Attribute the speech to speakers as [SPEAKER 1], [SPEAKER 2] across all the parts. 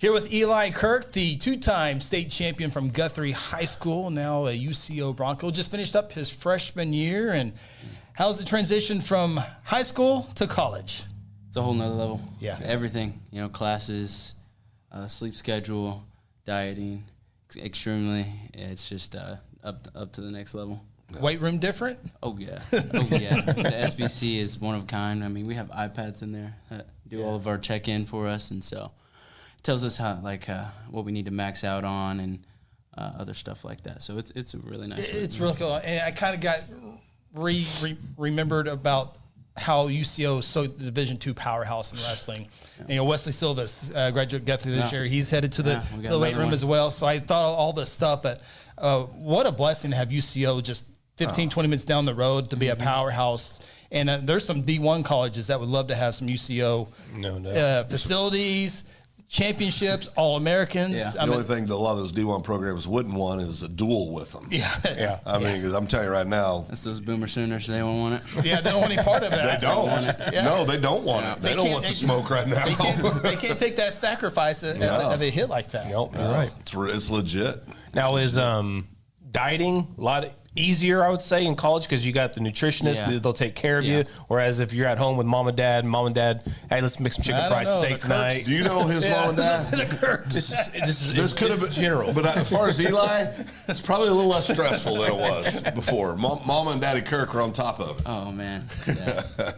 [SPEAKER 1] Here with Eli Kirk, the two-time state champion from Guthrie High School, now a UCO Bronco. Just finished up his freshman year. And how's the transition from high school to college?
[SPEAKER 2] It's a whole nother level.
[SPEAKER 1] Yeah.
[SPEAKER 2] Everything, classes, sleep schedule, dieting, extremely. It's just up to the next level.
[SPEAKER 1] Weight room different?
[SPEAKER 2] Oh, yeah. The SBC is one of a kind. I mean, we have iPads in there that do all of our check-in for us, and so it tells us how, what we need to max out on and other stuff like that. So it's a really nice.
[SPEAKER 1] It's really cool. And I kind of got remembered about how UCO is so the Division II powerhouse in wrestling. Yeah. And, Wesley Silva's graduate Guthrie this year. He's headed to the weight room as well. So I thought of all this stuff, but what a blessing to have UCO just 15, 20 minutes down the road to be a powerhouse. And there's some D1 colleges that would love to have some UCO facilities, championships, All-Americans.
[SPEAKER 3] Yeah. The only thing that a lot of those D1 programs wouldn't want is a duel with them.
[SPEAKER 1] Yeah.
[SPEAKER 3] I mean, because I'm telling you right now.
[SPEAKER 2] That's those Boomer Sooners. They don't want it.
[SPEAKER 1] Yeah, they don't want any part of it.
[SPEAKER 3] They don't. No, they don't want it. They don't want the smoke right now.
[SPEAKER 1] They can't take that sacrifice of a hit like that.
[SPEAKER 4] Nope, you're right.
[SPEAKER 3] It's legit.
[SPEAKER 4] Now, is dieting a lot easier, I would say, in college because you got the nutritionist, they'll take care of you. Whereas if you're at home with mom and dad, hey, let's make some chicken fried steak tonight.
[SPEAKER 3] Do you know his mom and dad?
[SPEAKER 4] This could have been general.
[SPEAKER 3] But as far as Eli, it's probably a little less stressful than it was before. Mama and Daddy Kirk are on top of it.
[SPEAKER 2] Oh, man.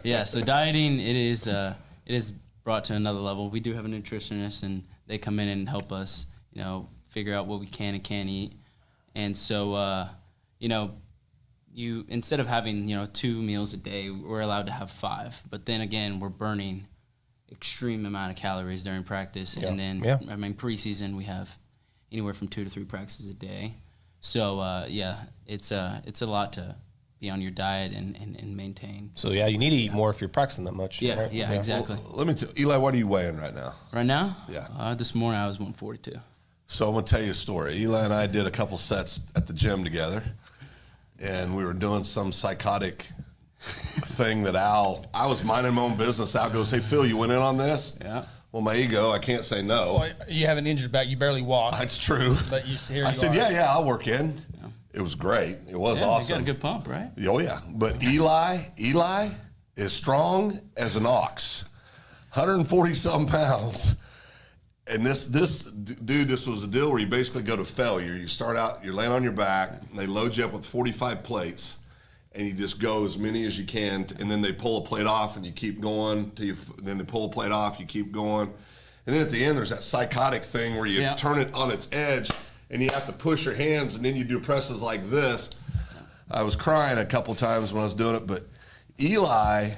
[SPEAKER 2] Yeah. So dieting, it is brought to another level. We do have a nutritionist, and they come in and help us, figure out what we can and can't eat. And so, you instead of having 2 meals a day, we're allowed to have 5. But then again, we're burning extreme amount of calories during practice, and then preseason we have anywhere from 2 to 3 practices a day. So it's a lot to be on your diet and maintain.
[SPEAKER 4] So you need to eat more if you're practicing that much.
[SPEAKER 2] Yeah,
[SPEAKER 4] right?
[SPEAKER 2] yeah, exactly.
[SPEAKER 3] Well, let me tell Eli, what are you weighing right now?
[SPEAKER 2] Right now?
[SPEAKER 3] Yeah.
[SPEAKER 2] This morning I was 142.
[SPEAKER 3] So I'm gonna tell you a story. Eli and I did a couple sets at the gym together. And we were doing some psychotic thing that I was minding my own business. Al goes, "Hey, Phil, you went in on this?"
[SPEAKER 2] Yeah.
[SPEAKER 3] Well, my ego, I can't say no.
[SPEAKER 1] Well, you have an injured back. You barely walk.
[SPEAKER 3] That's true.
[SPEAKER 1] But I
[SPEAKER 3] said, yeah, I'll work in. Yeah. It was great. It was awesome.
[SPEAKER 2] You got a good pump, right?
[SPEAKER 3] Oh, yeah. But Eli is strong as an ox, 140-something pounds. And this dude, this was a deal where you basically go to failure. You start out, you're laying on your back, and they load you up with 45 plates, and you just go as many as you can, and then they pull a plate off, and you keep going, then they pull a plate off, you keep going. And then at the end, there's that psychotic thing where you turn it on its edge, and you have to push your hands, and then you do presses like this. I was crying a couple times when I was doing it, but Eli,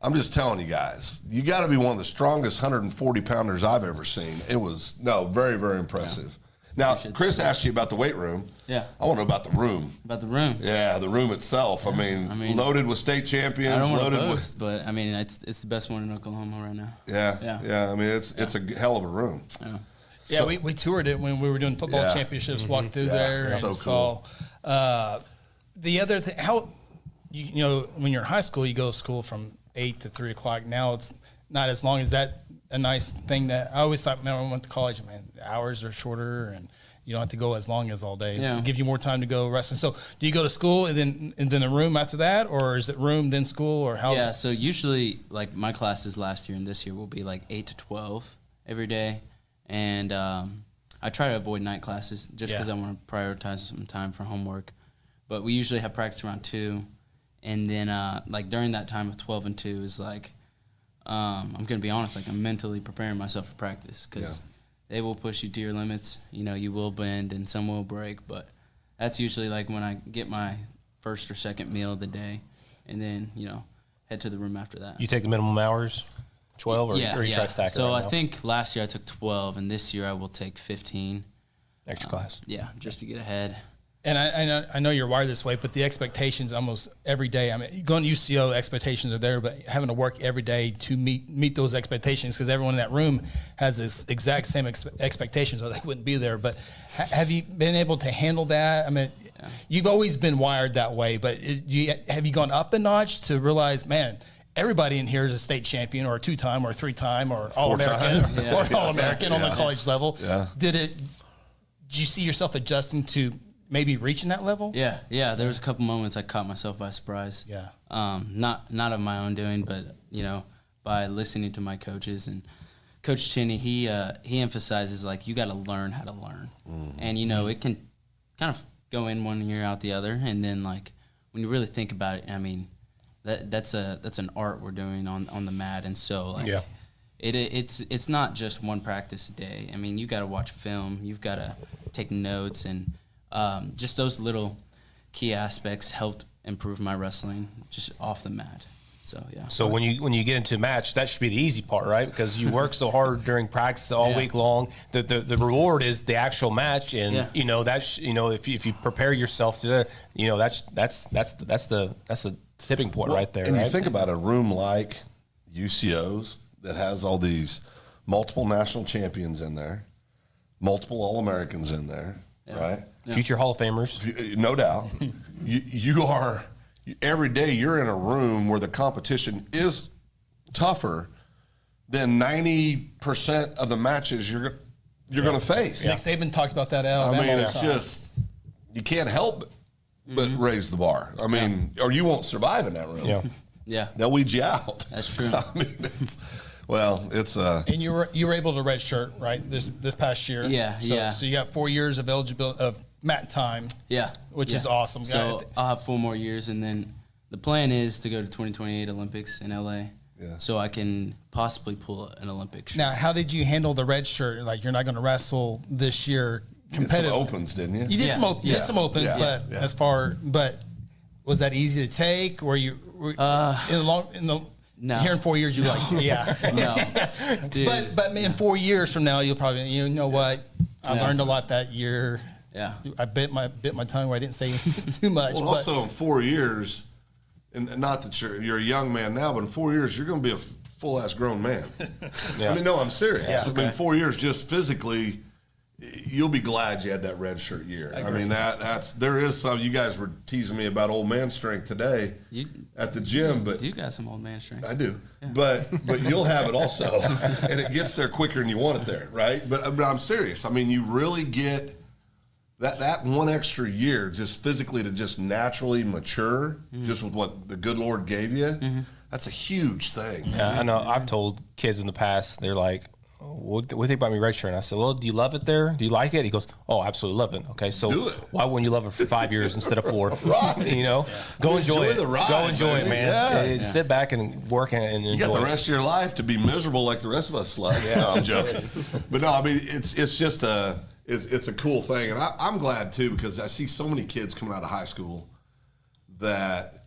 [SPEAKER 3] I'm just telling you guys, you got to be one of the strongest 140-pounders I've ever seen. It was, very, very impressive. Now, Chris asked you about the weight room.
[SPEAKER 2] Yeah.
[SPEAKER 3] I want to know about the room.
[SPEAKER 2] About the room?
[SPEAKER 3] Yeah, the room itself. Yeah. I mean, loaded with state champions.
[SPEAKER 2] I don't want to boast, but, it's the best one in Oklahoma right now.
[SPEAKER 3] Yeah. I mean, it's a hell of a room.
[SPEAKER 2] Yeah.
[SPEAKER 1] Yeah, so, we toured it when we were doing football championships, walked through there.
[SPEAKER 3] So cool.
[SPEAKER 1] The other thing, how, when you're in high school, you go to school from 8 to 3 o'clock. Now it's not as long as that. A nice thing that I always thought, when I went to college, the hours are shorter and you don't have to go as long as all day.
[SPEAKER 2] Yeah.
[SPEAKER 1] It gives you more time to go wrestling. So do you go to school and then a room after that, or is it room then school, or how?
[SPEAKER 2] Yeah. So usually, my classes last year and this year will be 8 to 12 every day, and I try to avoid night classes just because I want to prioritize some time for homework. But we usually have practice around 2, and then during that time of 12 and 2 is I'm going to be honest, I'm mentally preparing myself for practice because they will push you to your limits. You will bend and some will break, but that's usually when I get my first or second meal of the day and then, head to the room after that.
[SPEAKER 4] You take the minimum hours, 12, or you try to stack it?
[SPEAKER 2] So I think last year I took 12, and this year I will take 15.
[SPEAKER 4] Extra class.
[SPEAKER 2] Yeah, just to get ahead.
[SPEAKER 1] And I know you're wired this way, but the expectations almost every day. Going to UCO, expectations are there, but having to work every day to meet those expectations because everyone in that room has this exact same expectations, or they wouldn't be there. But have you been able to handle that? You've always been wired that way, but have you gone up a notch to realize, man, everybody in here is a state champion or a 2-time or a 3-time or All-American or All-American on the college level.
[SPEAKER 3] Yeah.
[SPEAKER 1] Did you see yourself adjusting to maybe reaching that level?
[SPEAKER 2] Yeah. There was a couple moments I caught myself by surprise.
[SPEAKER 1] Yeah.
[SPEAKER 2] Not of my own doing, but by listening to my coaches. And Coach Cheney, he emphasizes like you got to learn how to learn, and it can kind of go in one ear out the other, and then like when you really think about it, I mean, that's an art we're doing on the mat, and so like it's not just one practice a day. I mean, you got to watch film, you've got to take notes, and just those little key aspects helped improve my wrestling just off the mat. So yeah.
[SPEAKER 4] So when you get into a match, that should be the easy part, right? Because you work so hard during practice all week long. The reward is the actual match, and if you prepare yourself to that, that's the tipping point right there.
[SPEAKER 3] And
[SPEAKER 4] right?
[SPEAKER 3] you think about a room like UCO's that has all these multiple national champions in there, multiple All-Americans in there, right?
[SPEAKER 4] Yeah. Future Hall of Famers,
[SPEAKER 3] no doubt. you are. Every day you're in a room where the competition is tougher than 90% of the matches you're going to face.
[SPEAKER 1] Nick Saban talks about that out.
[SPEAKER 3] I mean, it's just, you can't help but raise the bar. I mean, or you won't survive in that room.
[SPEAKER 2] Yeah.
[SPEAKER 3] They'll weed you out.
[SPEAKER 2] That's true.
[SPEAKER 3] I mean, it's
[SPEAKER 1] and you were able to redshirt, right, this past year. So you got 4 years of eligibility of mat time. Which is awesome.
[SPEAKER 2] So I'll have 4 more years, and then the plan is to go to 2028 Olympics in LA. So I can possibly pull an Olympic shirt.
[SPEAKER 1] Now, how did you handle the red shirt? Like, you're not going to wrestle this year competitive.
[SPEAKER 3] some opens, didn't you?
[SPEAKER 1] You did some opens, but was that easy to take? Were you
[SPEAKER 2] No.
[SPEAKER 1] here in 4 years, you're like,
[SPEAKER 2] No. Dude.
[SPEAKER 1] But in 4 years from now, you'll probably, you know what? I learned a lot that year.
[SPEAKER 2] Yeah.
[SPEAKER 1] I bit my tongue where I didn't say too much.
[SPEAKER 3] Well, also in 4 years, and not that you're a young man now, but in 4 years you're going to be a full ass grown man. I mean, no, I'm serious.
[SPEAKER 1] Yeah.
[SPEAKER 3] I mean, 4 years just physically, you'll be glad you had that red shirt year. I mean, there is some. You guys were teasing me about old man strength today at the gym, but
[SPEAKER 2] you got some old man strength.
[SPEAKER 3] I do, but you'll have it also, and it gets there quicker than you want it there, right? But I'm serious. I mean, you really get that one extra year just physically to just naturally mature, just with what the good Lord gave you. That's a huge thing.
[SPEAKER 4] Yeah, I know. I've told kids in the past, they're like, what do you think about me redshirt? And I said, well, do you love it there? Do you like it? He goes, oh, absolutely love it. Okay, so why wouldn't you love it for 5 years insteed of 4?
[SPEAKER 3] Right.
[SPEAKER 4] Go enjoy it.
[SPEAKER 3] The ride,
[SPEAKER 4] go enjoy it, man.
[SPEAKER 3] Yeah.
[SPEAKER 4] Sit back and work and enjoy it.
[SPEAKER 3] You got the rest of your life to be miserable like the rest of us slugs. No, I'm joking. But no, I mean, it's just it's a cool thing. And I'm glad, too, because I see so many kids coming out of high school that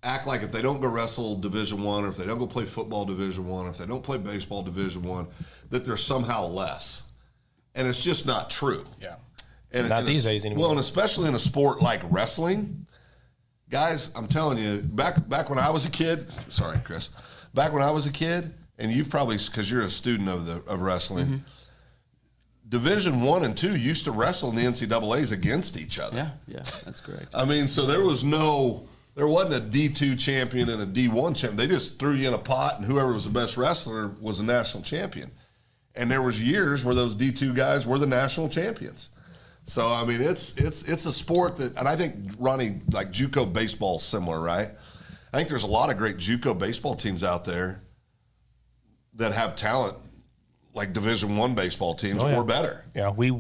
[SPEAKER 3] act like if they don't go wrestle Division I, or if they don't go play football Division I, or if they don't play baseball Division I, that they're somehow less. And it's just not true.
[SPEAKER 1] Yeah.
[SPEAKER 3] And
[SPEAKER 4] not these days anymore.
[SPEAKER 3] Well, and especially in a sport like wrestling, guys, I'm telling you, back when I was a kid, sorry, Chris, back when I was a kid, and you've probably, because you're a student of wrestling, Division I and II used to wrestle in the NCAAs against each other.
[SPEAKER 2] Yeah, that's correct.
[SPEAKER 3] I mean, so there wasn't a D2 champion and a D1 champion. They just threw you in a pot, and whoever was the best wrestler was a national champion. And there was years where those D2 guys were the national champions. So I mean, it's a sport that, and I think, Ronnie, like JUCO baseball is similar, right? I think there's a lot of great JUCO baseball teams out there that have talent like Division I baseball teams or better.
[SPEAKER 4] Yeah, we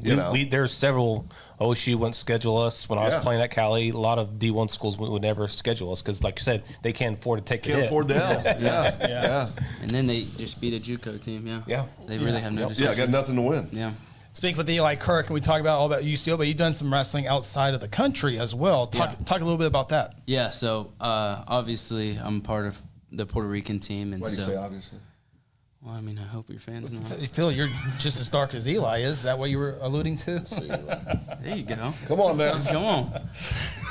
[SPEAKER 4] there's several. OSU wouldn't schedule us when I was playing at Cali. A lot of D1 schools would never schedule us because, like you said, they can't afford to take the hit.
[SPEAKER 3] Can't afford the L. Yeah.
[SPEAKER 2] And then they just beat a JUCO team.
[SPEAKER 4] Yeah.
[SPEAKER 2] They really have no decision.
[SPEAKER 3] Yeah, got nothing to win.
[SPEAKER 2] Yeah.
[SPEAKER 1] Speak with Eli Kirk, and we talk about all about UCO, but you've done some wrestling outside of the country as well. Talk a little bit about that.
[SPEAKER 2] Yeah. So obviously, I'm part of the Puerto Rican team, and
[SPEAKER 3] Why do you say obviously?
[SPEAKER 2] Well, I mean, I hope your fans know.
[SPEAKER 1] Phil, you're just as dark as Eli is. Is that what you were alluding to?
[SPEAKER 2] There you go.
[SPEAKER 3] Come on now.
[SPEAKER 2] Come on.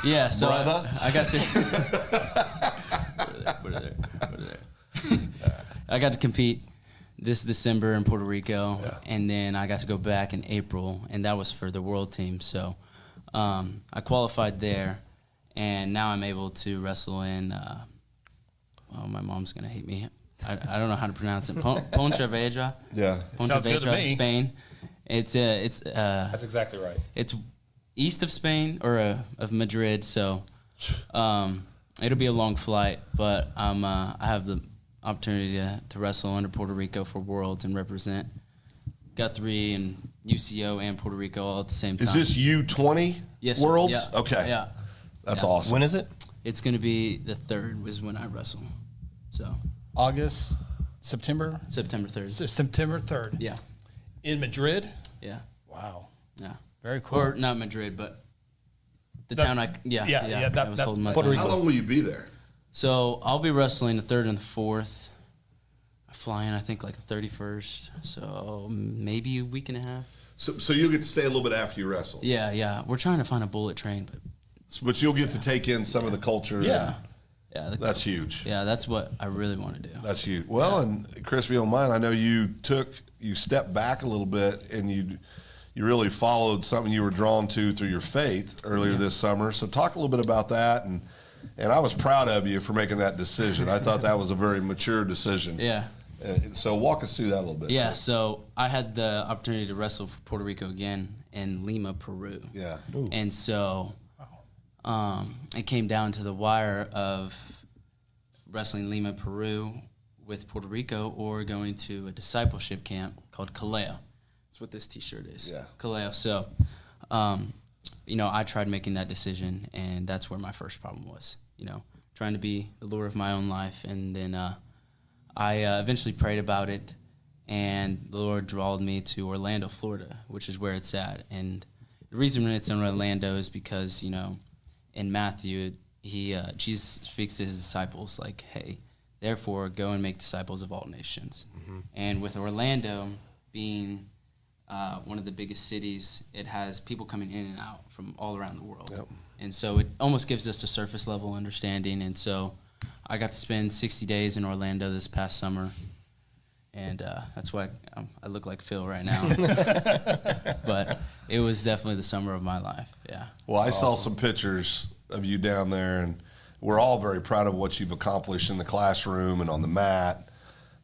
[SPEAKER 2] Yeah, so I got to put it there. I got to compete this December in Puerto Rico, and then I got to go back in April, and that was for the world team. So I qualified there, and now I'm able to wrestle in oh, my mom's gonna hate me. I don't know how to pronounce it. Pontevedra.
[SPEAKER 3] Yeah.
[SPEAKER 1] Sounds good to me.
[SPEAKER 2] Spain. It's
[SPEAKER 4] That's exactly right.
[SPEAKER 2] it's east of Spain or of Madrid, so it'll be a long flight. But I have the opportunity to wrestle under Puerto Rico for Worlds and represent Guthrie and UCO and Puerto Rico all at the same time.
[SPEAKER 3] Is this U20
[SPEAKER 2] Yes, sir.
[SPEAKER 3] Worlds?
[SPEAKER 2] Yeah.
[SPEAKER 3] Okay.
[SPEAKER 2] Yeah.
[SPEAKER 3] That's
[SPEAKER 2] Yeah.
[SPEAKER 3] awesome.
[SPEAKER 4] When is it?
[SPEAKER 2] It's going to be the 3rd was when I wrestle. So
[SPEAKER 1] August, September?
[SPEAKER 2] September 3rd.
[SPEAKER 1] September 3rd.
[SPEAKER 2] Yeah.
[SPEAKER 1] In Madrid?
[SPEAKER 2] Yeah.
[SPEAKER 1] Wow.
[SPEAKER 2] Yeah.
[SPEAKER 1] Very cool.
[SPEAKER 2] Or not Madrid, but the town I was holding my
[SPEAKER 4] Puerto
[SPEAKER 2] tongue.
[SPEAKER 3] How long will you be there?
[SPEAKER 2] So I'll be wrestling the 3rd and the 4th. I fly in, I think, like the 31st. So maybe a week and a half.
[SPEAKER 3] So you'll get to stay a little bit after you wrestle.
[SPEAKER 2] Yeah. We're trying to find a bullet train,
[SPEAKER 3] But you'll get to take in some of the culture.
[SPEAKER 1] Yeah.
[SPEAKER 3] That's huge.
[SPEAKER 2] Yeah, that's what I really want to do.
[SPEAKER 3] That's huge. Well, and Chris, if you don't mind, I know you stepped back a little bit and you really followed something you were drawn to through your faith earlier this summer. So talk a little bit about that. And I was proud of you for making that decision. I thought that was a very mature decision.
[SPEAKER 2] Yeah.
[SPEAKER 3] So walk us through that a little bit.
[SPEAKER 2] Yeah,
[SPEAKER 3] too.
[SPEAKER 2] so I had the opportunity to wrestle for Puerto Rico again in Lima, Peru.
[SPEAKER 3] Yeah.
[SPEAKER 2] And so it came down to the wire of wrestling Lima, Peru with Puerto Rico or going to a discipleship camp called Kaleo. That's what this T-shirt is.
[SPEAKER 3] Yeah.
[SPEAKER 2] Kaleo. So, I tried making that decision, and that's where my first problem was, trying to be the Lord of my own life. And then I eventually prayed about it, and the Lord drawed me to Orlando, Florida, which is where it's at. And the reason it's in Orlando is because, in Matthew, Jesus speaks to his disciples like, hey, therefore go and make disciples of all nations. Mm-hmm. And with Orlando being one of the biggest cities, it has people coming in and out from all around the world.
[SPEAKER 3] Yep.
[SPEAKER 2] And so it almost gives us a surface level understanding. And so I got to spend 60 days in Orlando this past summer. And that's why I look like Phil right now. But it was definitely the summer of my life. Yeah.
[SPEAKER 3] Well, I saw some pictures of you down there, and we're all very proud of what you've accomplished in the classroom and on the mat.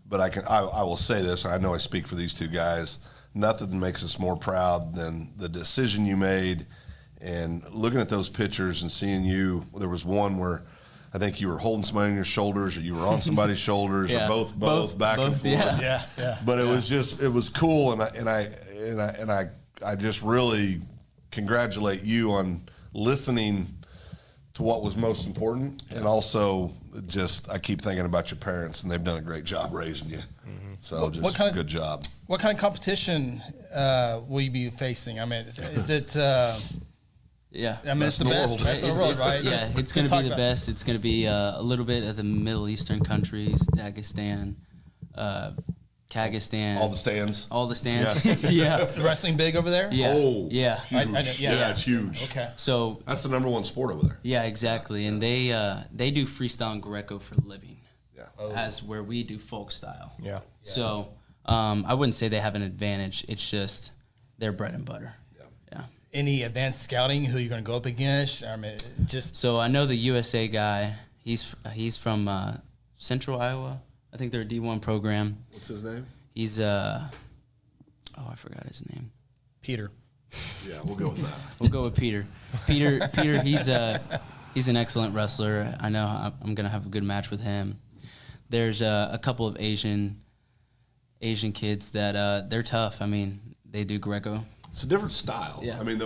[SPEAKER 3] But I will say this, I know I speak for these two guys, nothing makes us more proud than the decision you made. And looking at those pictures and seeing you, there was one where I think you were holding somebody on your shoulders, or you were on somebody's shoulders,
[SPEAKER 2] Yeah.
[SPEAKER 3] or both back and forth.
[SPEAKER 1] Yeah.
[SPEAKER 3] But it was cool, and I just really congratulate you on listening to what was most important, and also just I keep thinking about your parents, and they've done a great job raising you. Mm-hmm. So good job.
[SPEAKER 1] What kind of competition will you be facing? I mean, is it?
[SPEAKER 2] Yeah.
[SPEAKER 1] I mean, it's the
[SPEAKER 3] Best
[SPEAKER 1] best. Best in the world, right?
[SPEAKER 2] Yeah, it's going to be the best. It's going to be a little bit of the Middle Eastern countries, Dagestan, Kazakhstan.
[SPEAKER 3] All the stands.
[SPEAKER 2] All the stands. Yeah.
[SPEAKER 1] Wrestling big over there?
[SPEAKER 2] Yeah.
[SPEAKER 3] Oh,
[SPEAKER 2] Yeah.
[SPEAKER 3] huge.
[SPEAKER 1] yeah.
[SPEAKER 3] It's huge.
[SPEAKER 1] Okay.
[SPEAKER 2] So,
[SPEAKER 3] That's the number one sport over there.
[SPEAKER 2] yeah, exactly. And they do freestyle and Greco for a living,
[SPEAKER 3] Yeah.
[SPEAKER 2] as where we do folk style.
[SPEAKER 4] Yeah.
[SPEAKER 2] So, I wouldn't say they have an advantage. It's just their bread and butter. Yeah.
[SPEAKER 1] Any advanced scouting? Who you're going to go up against? I mean, just
[SPEAKER 2] So I know the USA guy. He's from Central Iowa. I think they're a D1 program.
[SPEAKER 3] What's his name?
[SPEAKER 2] He's I forgot his name.
[SPEAKER 1] Peter.
[SPEAKER 3] Yeah, we'll go with that.
[SPEAKER 2] We'll go with Peter. Peter, he's an excellent wrestler. I know I'm gonna have a good match with him. There's a couple of Asian kids that they're tough. I mean, they do Greco.
[SPEAKER 3] It's a different style.
[SPEAKER 2] Yeah.
[SPEAKER 3] I mean,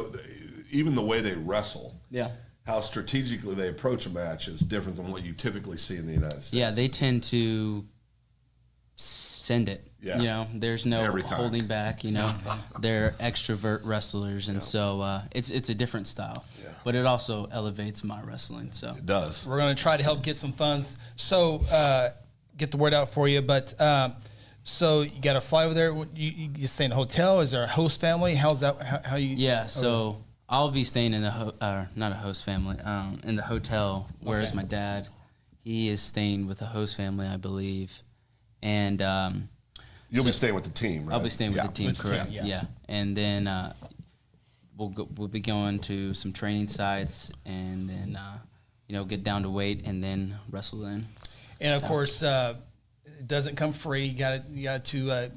[SPEAKER 3] even the way they wrestle,
[SPEAKER 2] Yeah.
[SPEAKER 3] how strategically they approach a match is different than what you typically see in the United States.
[SPEAKER 2] Yeah, they tend to send it.
[SPEAKER 3] Yeah.
[SPEAKER 2] There's no
[SPEAKER 3] Every time.
[SPEAKER 2] holding back. They're extrovert wrestlers, and so it's a different style.
[SPEAKER 3] Yeah.
[SPEAKER 2] But it also elevates my wrestling. So
[SPEAKER 3] It does.
[SPEAKER 1] We're going to try to help get some funds. So get the word out for you. But so you got to fly over there. You stay in a hotel? Is there a host family? How's that? How you?
[SPEAKER 2] yeah, so I'll be staying in not a host family, in the hotel. Whereas
[SPEAKER 1] Okay.
[SPEAKER 2] my dad, he is staying with a host family, I believe, and
[SPEAKER 3] You'll be staying with the team, right?
[SPEAKER 2] I'll be staying with
[SPEAKER 3] Yeah.
[SPEAKER 2] the team, correct? Yeah. And then we'll be going to some training sites, and then get down to weight, and then wrestle in.
[SPEAKER 1] And of course, it doesn't come free. You got to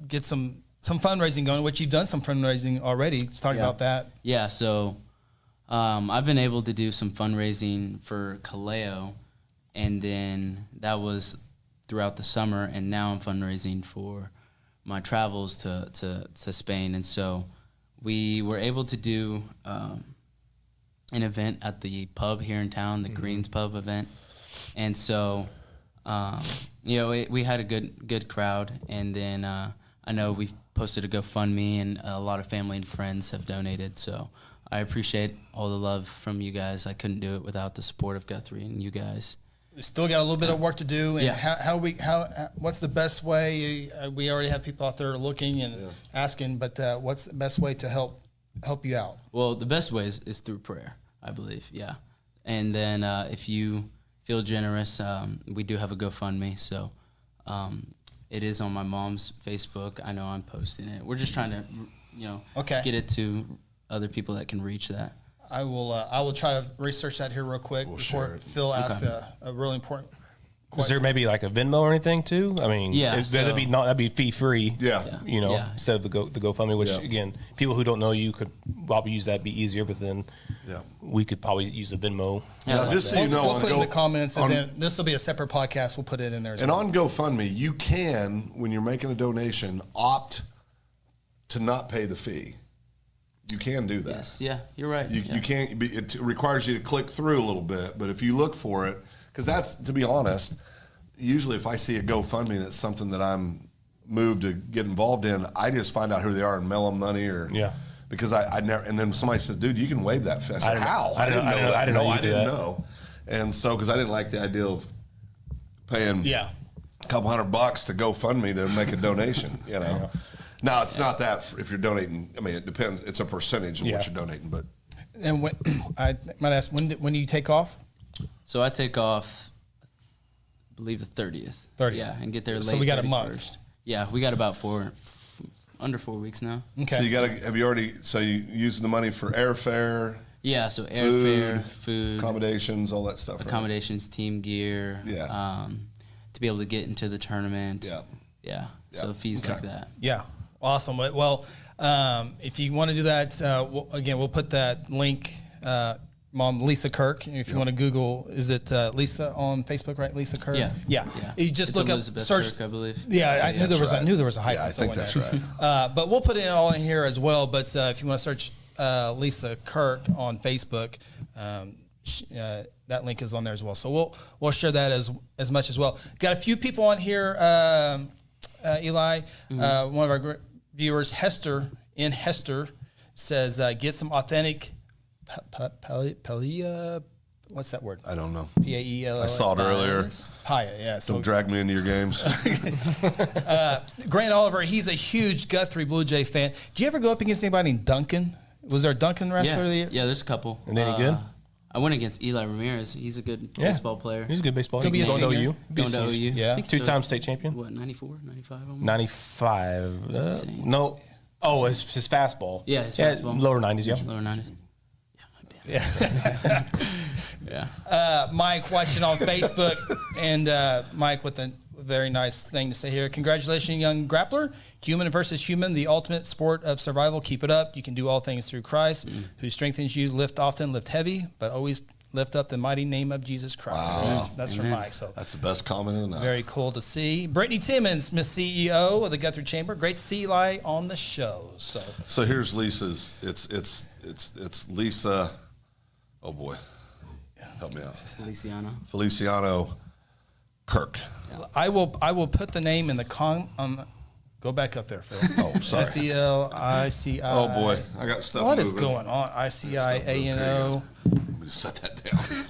[SPEAKER 1] get some fundraising going, which you've done some fundraising already. Let's talk about that.
[SPEAKER 2] Yeah. So I've been able to do some fundraising for Kaleo, and then that was throughout the summer, and now I'm fundraising for my travels to Spain. And so we were able to do an event at the pub here in town, the Greens Pub event. And so, we had a good crowd. And then I know we posted a GoFundMe, and a lot of family and friends have donated. So I appreciate all the love from you guys. I couldn't do it without the support of Guthrie and you guys.
[SPEAKER 1] We still got a little bit of work to do. And what's the best way? We already have people out there looking and asking, but what's the best way to help you out?
[SPEAKER 2] Well, the best way is through prayer, I believe. Yeah. And then if you feel generous, we do have a GoFundMe. So it is on my mom's Facebook. I know I'm posting it. We're just trying to, get it to other people that can reach that.
[SPEAKER 1] I will try to research that here real quick before Phil asks a really important question.
[SPEAKER 4] Is there maybe like a Venmo or anything too? I mean, that'd be fee free.
[SPEAKER 3] Yeah.
[SPEAKER 4] Instead of the GoFundMe, which again, people who don't know you could probably use that, be easier, but then we could probably use a Venmo.
[SPEAKER 3] Now, just so you know,
[SPEAKER 1] we'll put it in the comments, and then this will be a separate podcast. We'll put it in there.
[SPEAKER 3] And on GoFundMe, you can, when you're making a donation, opt to not pay the fee. You can do that.
[SPEAKER 2] Yes, yeah, you're right.
[SPEAKER 3] You can't. It requires you to click through a little bit, but if you look for it, because that's, to be honest, usually if I see a GoFundMe that's something that I'm moved to get involved in, I just find out who they are and mail them money, because I never. And then somebody said, "Dude, you can waive that fee." I said, "How?"
[SPEAKER 4] I didn't know.
[SPEAKER 3] And so, because I didn't like the idea of paying a couple $100 to GoFundMe to make a donation, Now, it's not that if you're donating. I mean, it depends. It's a percentage of what you're donating. But
[SPEAKER 1] and I might ask, when do you take off?
[SPEAKER 2] So I take off, I believe the 30th. 30th. Yeah, and get there late.
[SPEAKER 1] So we got 31st. A month.
[SPEAKER 2] Yeah, we got about under 4 weeks now.
[SPEAKER 1] Okay.
[SPEAKER 3] So you using the money for airfare?
[SPEAKER 2] Yeah, so airfare, food,
[SPEAKER 3] accommodations, all that stuff.
[SPEAKER 2] Accommodations, team gear.
[SPEAKER 3] Yeah.
[SPEAKER 2] To be able to get into the tournament.
[SPEAKER 3] Yeah.
[SPEAKER 2] Yeah. So fees like that.
[SPEAKER 1] Yeah. Awesome. Well, if you want to do that, we'll put that link. Mom, Lisa Kirk. If you want to Google, is it Lisa on Facebook, right? Lisa Kirk.
[SPEAKER 2] Yeah.
[SPEAKER 1] You just look
[SPEAKER 2] Elizabeth
[SPEAKER 1] up, search.
[SPEAKER 2] Kirk, I believe.
[SPEAKER 1] Yeah, I knew there was a hyphen.
[SPEAKER 3] Yeah, I think that's right.
[SPEAKER 1] But we'll put it all in here as well. But if you want to search Lisa Kirk on Facebook, that link is on there as well. So we'll share that as much as well. Got a few people on here. Eli, one of our viewers, Hester says, get some authentic paella. What's that word?
[SPEAKER 3] I don't know.
[SPEAKER 1] Paella.
[SPEAKER 3] I saw it earlier.
[SPEAKER 1] Paella, yeah. So
[SPEAKER 3] don't drag me into your games.
[SPEAKER 1] Grant Oliver, he's a huge Guthrie Blue Jay fan. Do you ever go up against anybody named Duncan? Was there a Duncan wrestler of the year?
[SPEAKER 2] Yeah, there's a couple.
[SPEAKER 4] And any good?
[SPEAKER 2] I went against Eli Ramirez. He's a good baseball player.
[SPEAKER 4] He's a good baseball.
[SPEAKER 1] He'll be
[SPEAKER 4] going to
[SPEAKER 1] senior.
[SPEAKER 4] OU.
[SPEAKER 2] Going to OU.
[SPEAKER 1] Yeah.
[SPEAKER 4] 2-time state champion.
[SPEAKER 2] What, 94, 95 almost?
[SPEAKER 4] 95. No. Oh, it's his fastball.
[SPEAKER 2] Yeah, his fastball.
[SPEAKER 4] Lower 90s, yeah.
[SPEAKER 2] Lower 90s.
[SPEAKER 1] Yeah.
[SPEAKER 2] Yeah.
[SPEAKER 1] Mike watching on Facebook, and Mike with a very nice thing to say here. Congratulations, young grappler. Human versus human, the ultimate sport of survival. Keep it up. You can do all things through Christ, who strengthens you. Lift often, lift heavy, but always lift up the mighty name of Jesus Christ.
[SPEAKER 3] Wow.
[SPEAKER 1] So that's from Mike. So
[SPEAKER 3] that's the best comment of the night.
[SPEAKER 1] Very cool to see. Brittany Timmons, Miss CEO of the Guthrie Chamber. Great to see Eli on the show. So
[SPEAKER 3] here's Lisa's. It's Lisa. Oh boy, help me out. Feliciano Kirk.
[SPEAKER 1] Yeah. I will put the name in the go back up there, Phil.
[SPEAKER 3] Oh, sorry.
[SPEAKER 1] FELICI.
[SPEAKER 3] Oh boy, I got stuff.
[SPEAKER 1] What
[SPEAKER 3] moving.
[SPEAKER 1] is going on? ICIANO.
[SPEAKER 3] Let me set that down.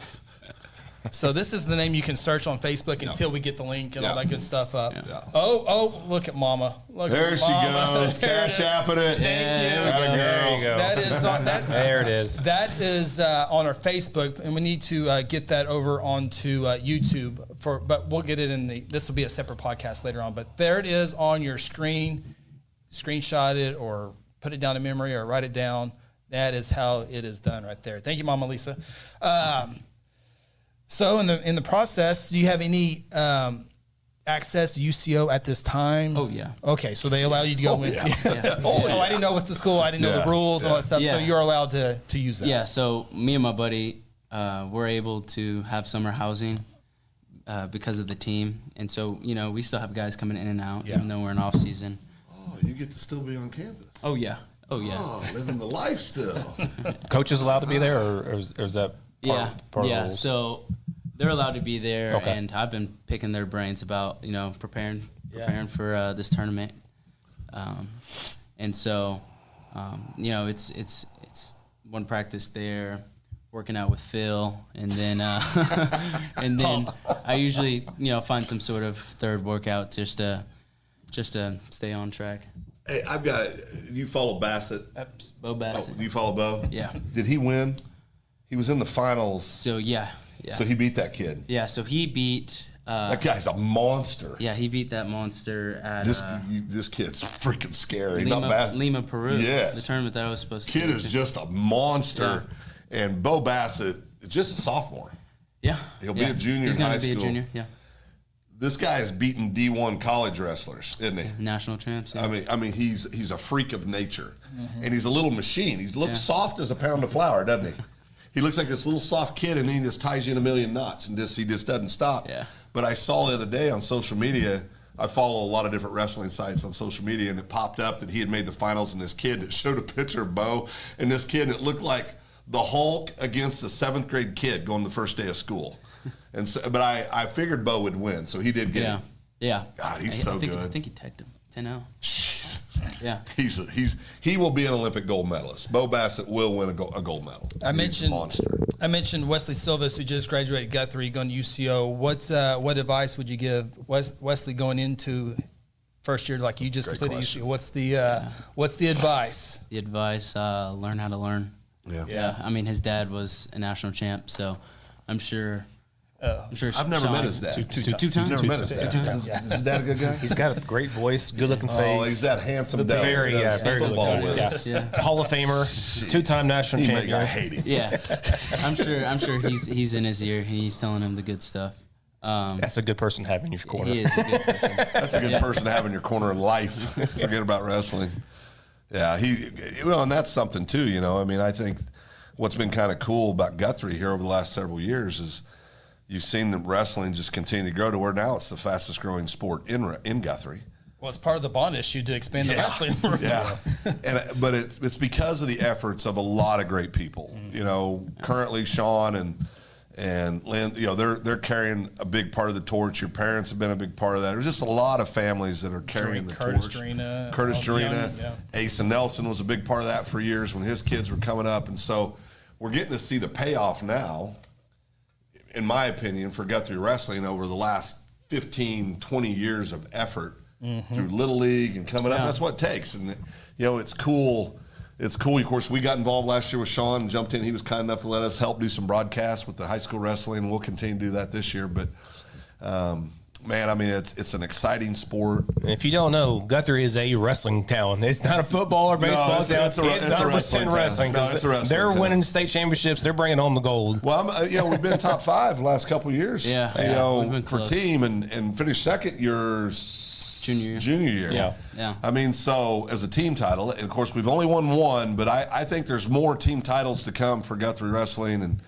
[SPEAKER 1] So this is the name you can search on Facebook until we get the link and all that good stuff up.
[SPEAKER 3] Yeah.
[SPEAKER 1] Oh, look at Mama.
[SPEAKER 3] There she goes. Cash apping it.
[SPEAKER 1] Thank you.
[SPEAKER 4] There you go.
[SPEAKER 1] That is
[SPEAKER 4] there it is.
[SPEAKER 1] That is on our Facebook, and we need to get that over onto YouTube but we'll get it this will be a separate podcast later on. But there it is on your screen. Screenshot it or put it down in memory or write it down. That is how it is done right there. Thank you, Mama Lisa. So in the process, do you have any access to UCO at this time?
[SPEAKER 2] Oh, yeah.
[SPEAKER 1] Okay, so they allow you to go with.
[SPEAKER 2] Yeah.
[SPEAKER 1] Oh, I didn't know with the school. I didn't know the rules and all that stuff. So
[SPEAKER 2] Yeah.
[SPEAKER 1] you're allowed to use that.
[SPEAKER 2] Yeah, so me and my buddy were able to have summer housing because of the team. And so, we still have guys coming in and out, even though we're in off season.
[SPEAKER 3] Oh, you get to still be on campus.
[SPEAKER 2] Oh, yeah.
[SPEAKER 3] Oh, living the life still.
[SPEAKER 4] Coach is allowed to be there, or is that part of the rules?
[SPEAKER 2] So they're allowed to be there,
[SPEAKER 4] Okay.
[SPEAKER 2] and I've been picking their brains about preparing for this tournament, and so it's one practice there, working out with Phil, and then I usually find some sort of third workout just to stay on track.
[SPEAKER 3] Hey, you follow Bassett?
[SPEAKER 2] Bo Bassett.
[SPEAKER 3] You follow Bo?
[SPEAKER 2] Yeah.
[SPEAKER 3] Did he win? He was in the finals.
[SPEAKER 2] So yeah.
[SPEAKER 3] So he beat that kid.
[SPEAKER 2] Yeah. So he beat.
[SPEAKER 3] That guy's a monster.
[SPEAKER 2] Yeah, he beat that monster at
[SPEAKER 3] This kid's freaking scary. Not bad.
[SPEAKER 2] Lima, Peru.
[SPEAKER 3] Yes.
[SPEAKER 2] The tournament that I was supposed to.
[SPEAKER 3] Kid is just a monster, and Bo Bassett is just a sophomore.
[SPEAKER 2] Yeah.
[SPEAKER 3] He'll be a junior
[SPEAKER 2] He's
[SPEAKER 3] in high
[SPEAKER 2] gonna be
[SPEAKER 3] school.
[SPEAKER 2] a junior. Yeah.
[SPEAKER 3] This guy has beaten D1 college wrestlers, isn't he?
[SPEAKER 2] National champs. Yeah.
[SPEAKER 3] I mean, he's a freak of nature, and he's a little machine. He looks soft as a pound of flour, doesn't he? He looks like this little soft kid, and then he just ties you in a million knots, and he just doesn't stop.
[SPEAKER 2] Yeah.
[SPEAKER 3] But I saw the other day on social media. I follow a lot of different wrestling sites on social media, and it popped up that he had made the finals, and this kid that showed a picture of Bo, and this kid that looked like the Hulk against a 7th grade kid going the first day of school. And so, but I figured Bo would win, so he did get it.
[SPEAKER 2] Yeah.
[SPEAKER 3] God, he's so good.
[SPEAKER 2] I think he tagged him 10-0.
[SPEAKER 3] Jeez.
[SPEAKER 2] Yeah.
[SPEAKER 3] He will be an Olympic gold medalist. Bo Bassett will win a gold medal. He's a monster.
[SPEAKER 1] I mentioned Wesley Silvas, who just graduated Guthrie, going to UCO. What advice would you give Wesley going into first year, like you just completed UCO? What's the advice?
[SPEAKER 2] The advice: learn how to learn.
[SPEAKER 3] Yeah.
[SPEAKER 2] I mean, his dad was a national champ, so I'm sure.
[SPEAKER 3] I've never met his dad.
[SPEAKER 2] Two times.
[SPEAKER 3] Never met his dad. Is his dad a good guy?
[SPEAKER 4] He's got a great voice, good-looking face.
[SPEAKER 3] Oh, he's that handsome devil.
[SPEAKER 4] Very good
[SPEAKER 3] Football
[SPEAKER 4] looking.
[SPEAKER 3] with.
[SPEAKER 4] Yeah. Hall of Famer, 2-time national champion.
[SPEAKER 3] I hate him.
[SPEAKER 2] Yeah, I'm sure he's in his ear. And he's telling him the good stuff.
[SPEAKER 4] That's a good person to have in your corner.
[SPEAKER 2] He is a good person.
[SPEAKER 3] That's a good person to have in your corner in life. Forget about wrestling. Yeah, and that's something too. I mean, I think what's been kind of cool about Guthrie here over the last several years is you've seen the wrestling just continue to grow to where now it's the fastest growing sport in Guthrie.
[SPEAKER 1] Well, it's part of the bond issue to expand the wrestling world.
[SPEAKER 3] Yeah, but it's because of the efforts of a lot of great people. Currently Sean and Lynn, they're carrying a big part of the torch. Your parents have been a big part of that. There's just a lot of families that are carrying the torch. Curtis Drina, Ace and Nelson was a big part of that for years when his kids were coming up. And so we're getting to see the payoff now, in my opinion, for Guthrie Wrestling over the last 15, 20 years of effort through Little League and coming up. That's what it takes. And, it's cool. It's cool. Of course, we got involved last year with Sean and jumped in. He was kind enough to let us help do some broadcasts with the high school wrestling. We'll continue to do that this year. But, man, I mean, it's an exciting sport.
[SPEAKER 4] If you don't know, Guthrie is a wrestling town. It's not a football or baseball town. It's 100% wrestling.
[SPEAKER 3] No, it's a wrestling
[SPEAKER 4] They're
[SPEAKER 3] town.
[SPEAKER 4] winning state championships. They're bringing home the gold.
[SPEAKER 3] Well, we've been top 5 the last couple of years.
[SPEAKER 2] We've been
[SPEAKER 3] for
[SPEAKER 2] close.
[SPEAKER 3] team and finished second your junior year.
[SPEAKER 2] Yeah.
[SPEAKER 3] I mean, so as a team title, and of course we've only won one, but I think there's more team titles to come for Guthrie Wrestling, and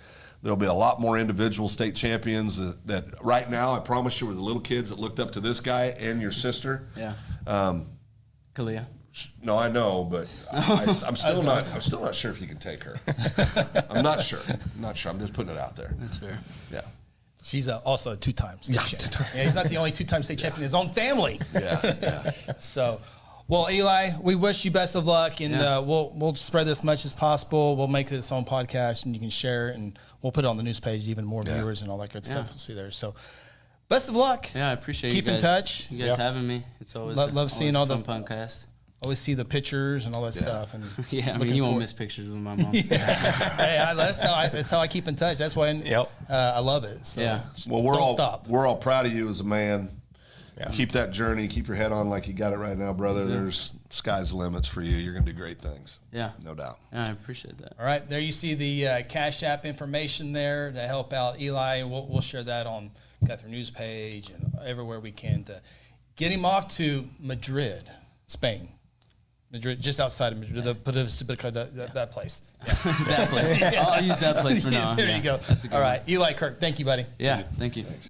[SPEAKER 3] there'll be a lot more individual state champions that right now, I promise you, were the little kids that looked up to this guy and your sister.
[SPEAKER 2] Yeah. Kalia.
[SPEAKER 3] No, I know, but I'm still not sure if you can take her. I'm not sure. I'm just putting it out there.
[SPEAKER 2] That's fair.
[SPEAKER 3] Yeah.
[SPEAKER 1] She's also a 2-time state champion. Yeah, he's not the only 2-time state champion in his own family.
[SPEAKER 3] Yeah.
[SPEAKER 1] So, well, Eli, we wish you best of luck, and we'll spread this as much as possible. We'll make this on podcast, and you can share it, and we'll put it on the news page, even more viewers and all that good stuff. We'll see there. So, best of luck.
[SPEAKER 2] Yeah, I appreciate
[SPEAKER 1] Keep
[SPEAKER 2] you guys.
[SPEAKER 1] in touch.
[SPEAKER 2] You guys having me. It's always
[SPEAKER 1] love seeing all the
[SPEAKER 2] podcast.
[SPEAKER 1] Always see the pictures and all that stuff. And
[SPEAKER 2] I mean, you won't miss pictures with my mom.
[SPEAKER 1] Hey, that's how I keep in touch. That's why I love it. So,
[SPEAKER 3] Well, we're all proud of you as a man, Keep that journey. Keep your head on like you got it right now, brother. There's sky's the limits for you. You're going to do great things.
[SPEAKER 2] Yeah.
[SPEAKER 3] No doubt.
[SPEAKER 2] Yeah, I appreciate that.
[SPEAKER 1] All right, there you see the Cash App information there to help out Eli. We'll share that on Guthrie News page and everywhere we can to get him off to Madrid, Spain. Madrid, just outside of Madrid, that place.
[SPEAKER 2] That place. I'll use that place for now.
[SPEAKER 1] There you go.
[SPEAKER 2] That's a good
[SPEAKER 1] All
[SPEAKER 2] one.
[SPEAKER 1] right, Eli Kirk, thank you, buddy.
[SPEAKER 2] Yeah, thank you. Thanks.